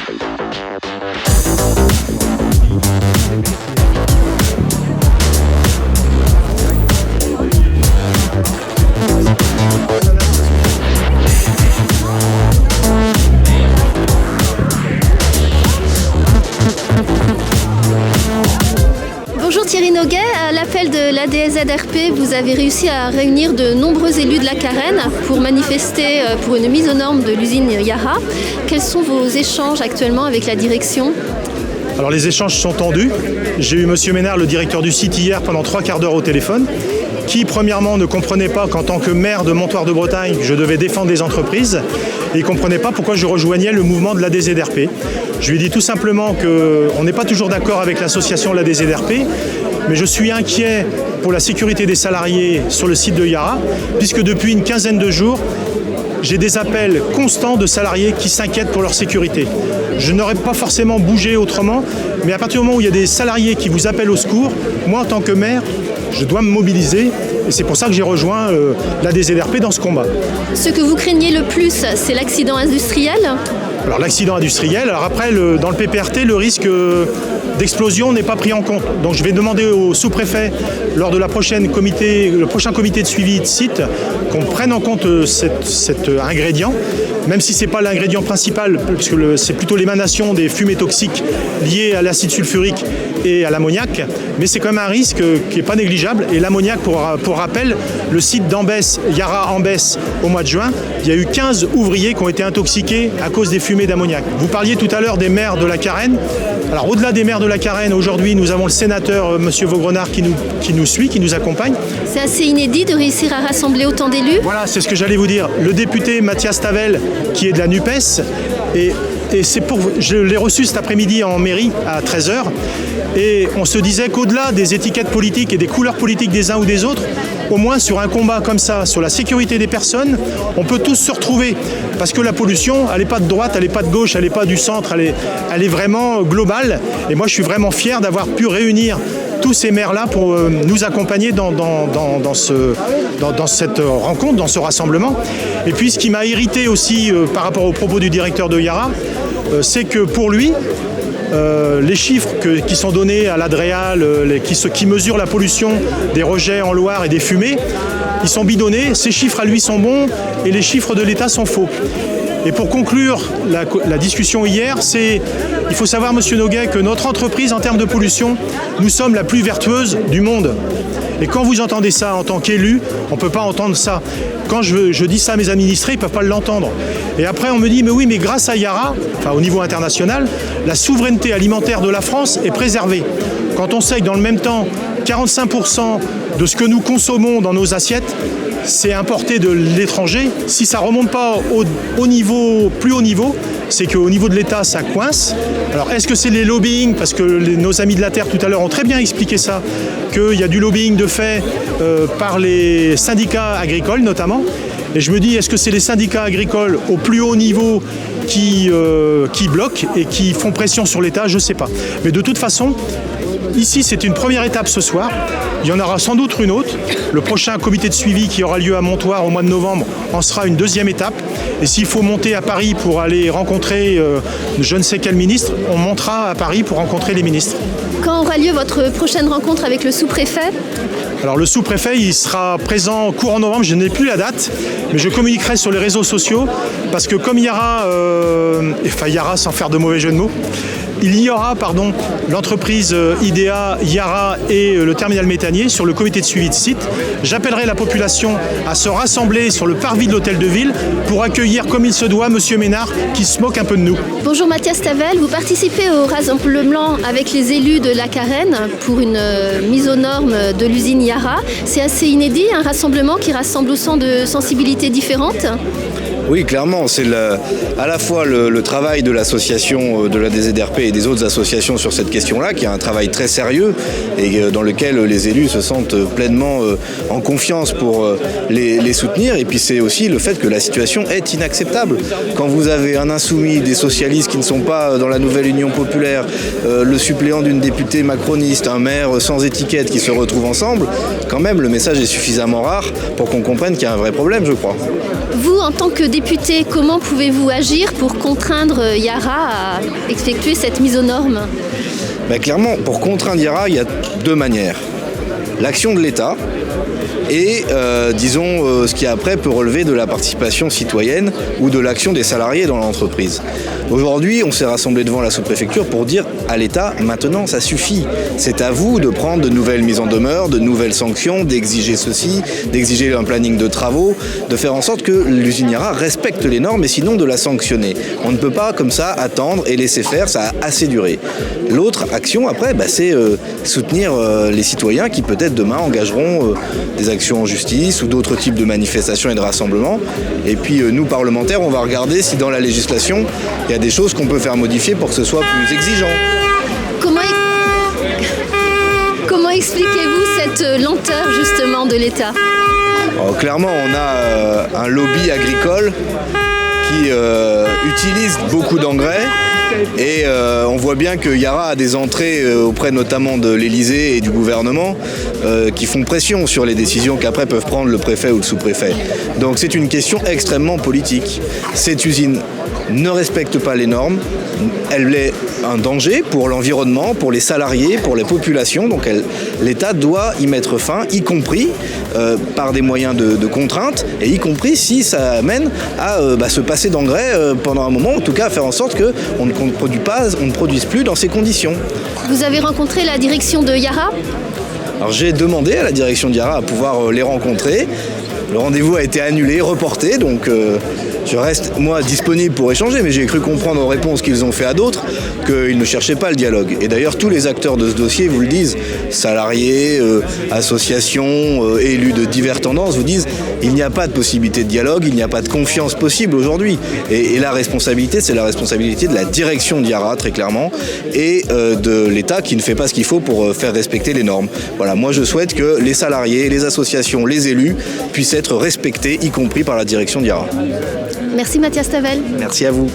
Bonjour Thierry Noguet, à l'appel de l'ADSZRP, vous avez réussi à réunir de nombreux élus de la Carène pour manifester pour une mise aux normes de l'usine Yara. Quels sont vos échanges actuellement avec la direction ? Alors les échanges sont tendus. J'ai eu Monsieur Ménard, le directeur du site, hier pendant 3 quarts d'heure au téléphone, qui premièrement ne comprenait pas qu'en tant que maire de Montoire de Bretagne, je devais défendre les entreprises et il ne comprenait pas pourquoi je rejoignais le mouvement de l'ADZRP. Je lui ai dit tout simplement qu'on n'est pas toujours d'accord avec l'association de l'ADZRP, mais je suis inquiet pour la sécurité des salariés sur le site de Yara, puisque depuis une quinzaine de jours, j'ai des appels constants de salariés qui s'inquiètent pour leur sécurité. Je n'aurais pas forcément bougé autrement, mais à partir du moment où il y a des salariés qui vous appellent au secours, moi en tant que maire, je dois me mobiliser et c'est pour ça que j'ai rejoint l'ADZRP dans ce combat. Ce que vous craignez le plus, c'est l'accident industriel ? Alors l'accident industriel, alors après dans le PPRT, le risque d'explosion n'est pas pris en compte. Donc je vais demander au sous-préfet lors de le prochain comité de suivi de site qu'on prenne en compte cet ingrédient, même si ce n'est pas l'ingrédient principal, puisque c'est plutôt l'émanation des fumées toxiques liées à l'acide sulfurique et à l'ammoniac, mais c'est quand même un risque qui n'est pas négligeable. Et l'ammoniac, pour rappel, le site d'Ambès, Yara Ambès, au mois de juin, il y a eu 15 ouvriers qui ont été intoxiqués à cause des fumées d'ammoniac. Vous parliez tout à l'heure des maires de la Carène. Alors au-delà des maires de la Carène, aujourd'hui nous avons le sénateur M. Vaugrenard qui nous suit, qui nous accompagne. C'est assez inédit de réussir à rassembler autant d'élus. Voilà, c'est ce que j'allais vous dire. Le député Mathias Tavel, qui est de la NUPES, et je l'ai reçu cet après-midi en mairie à 13h, et on se disait qu'au-delà des étiquettes politiques et des couleurs politiques des uns ou des autres, au moins sur un combat comme ça, sur la sécurité des personnes, on peut tous se retrouver. Parce que la pollution, elle n'est pas de droite, elle n'est pas de gauche, elle n'est pas du centre, elle est vraiment globale. Et moi, je suis vraiment fier d'avoir pu réunir tous ces maires-là pour nous accompagner dans cette rencontre, dans ce rassemblement. Et puis, ce qui m'a irrité aussi par rapport aux propos du directeur de Yara, c'est que pour lui, les chiffres qui sont donnés à l'Adréal, qui mesurent la pollution des rejets en Loire et des fumées, ils sont bidonnés, ces chiffres à lui sont bons et les chiffres de l'État sont faux. Et pour conclure la discussion hier, il faut savoir, Monsieur Noguet, que notre entreprise, en termes de pollution, nous sommes la plus vertueuse du monde. Et quand vous entendez ça en tant qu'élu, on ne peut pas entendre ça. Quand je dis ça à mes administrés, ils ne peuvent pas l'entendre. Et après, on me dit, mais oui, mais grâce à Yara, enfin au niveau international, la souveraineté alimentaire de la France est préservée. Quand on sait que dans le même temps, 45% de ce que nous consommons dans nos assiettes, c'est importé de l'étranger. Si ça ne remonte pas plus haut niveau, c'est qu'au niveau de l'État, ça coince. Alors, est-ce que c'est les lobbying ? Parce que nos amis de la Terre, tout à l'heure, ont très bien expliqué ça, qu'il y a du lobbying de fait par les syndicats agricoles, notamment. Et je me dis, est-ce que c'est les syndicats agricoles au plus haut niveau qui bloquent et qui font pression sur l'État ? Je ne sais pas. Mais de toute façon, ici, c'est une première étape ce soir. Il y en aura sans doute une autre. Le prochain comité de suivi qui aura lieu à Montoire au mois de novembre en sera une deuxième étape. Et s'il faut monter à Paris pour aller rencontrer je ne sais quel ministre, on montera à Paris pour rencontrer les ministres. Quand aura lieu votre prochaine rencontre avec le sous-préfet ? Alors le sous-préfet, il sera présent courant novembre, je n'ai plus la date, mais je communiquerai sur les réseaux sociaux, parce que comme Yara sans faire de mauvais jeu de mots, il y aura l'entreprise IDEA, Yara et le terminal méthanier sur le comité de suivi de site. J'appellerai la population à se rassembler sur le parvis de l'hôtel de ville pour accueillir comme il se doit Monsieur Ménard qui se moque un peu de nous. Bonjour Mathias Tavel, vous participez au rassemblement avec les élus de la Carène pour une mise aux normes de l'usine Yara. C'est assez inédit, un rassemblement qui rassemble autant de sensibilités différentes ? Oui, clairement, c'est à la fois le travail de l'association de la DZRP et des autres associations sur cette question-là, qui est un travail très sérieux et dans lequel les élus se sentent pleinement en confiance pour les soutenir. Et puis c'est aussi le fait que la situation est inacceptable. Quand vous avez un insoumis, des socialistes qui ne sont pas dans la nouvelle Union populaire, le suppléant d'une députée macroniste, un maire sans étiquette qui se retrouvent ensemble, quand même le message est suffisamment rare pour qu'on comprenne qu'il y a un vrai problème, je crois. Vous, en tant que député, comment pouvez-vous agir pour contraindre Yara à effectuer cette mise aux normes ? Clairement, pour contraindre Yara, il y a deux manières. L'action de l'État et, ce qui après peut relever de la participation citoyenne ou de l'action des salariés dans l'entreprise. Aujourd'hui, on s'est rassemblé devant la sous-préfecture pour dire à l'État, maintenant ça suffit. C'est à vous de prendre de nouvelles mises en demeure, de nouvelles sanctions, d'exiger ceci, d'exiger un planning de travaux, de faire en sorte que l'usine Yara respecte les normes et sinon de la sanctionner. On ne peut pas comme ça attendre et laisser faire, ça a assez duré. L'autre action après, c'est soutenir les citoyens qui peut-être demain engageront des actions en justice ou d'autres types de manifestations et de rassemblements. Et puis nous, parlementaires, on va regarder si dans la législation, il y a des choses qu'on peut faire modifier pour que ce soit plus exigeant. Comment expliquez-vous cette lenteur justement de l'État ? Alors, clairement, on a un lobby agricole qui utilise beaucoup d'engrais. Et on voit bien que Yara a des entrées auprès notamment de l'Élysée et du gouvernement qui font pression sur les décisions qu'après peuvent prendre le préfet ou le sous-préfet. Donc c'est une question extrêmement politique. Cette usine ne respecte pas les normes, elle est un danger pour l'environnement, pour les salariés, pour les populations. Donc l'État doit y mettre fin, y compris par des moyens de contrainte, et y compris si ça amène à se passer d'engrais pendant un moment, en tout cas à faire en sorte qu'on ne produise plus dans ces conditions. Vous avez rencontré la direction de Yara ? Alors j'ai demandé à la direction de Yara à pouvoir les rencontrer. Le rendez-vous a été annulé, reporté, donc je reste, moi, disponible pour échanger, mais j'ai cru comprendre aux réponses qu'ils ont fait à d'autres qu'ils ne cherchaient pas le dialogue. Et d'ailleurs, tous les acteurs de ce dossier vous le disent, salariés, associations, élus de diverses tendances, vous disent il n'y a pas de possibilité de dialogue, il n'y a pas de confiance possible aujourd'hui. Et la responsabilité, c'est la responsabilité de la direction de Yara, très clairement, et de l'État qui ne fait pas ce qu'il faut pour faire respecter les normes. Voilà, moi je souhaite que les salariés, les associations, les élus puissent être respectés, y compris par la direction de Yara. Merci Mathias Tavel. Merci à vous.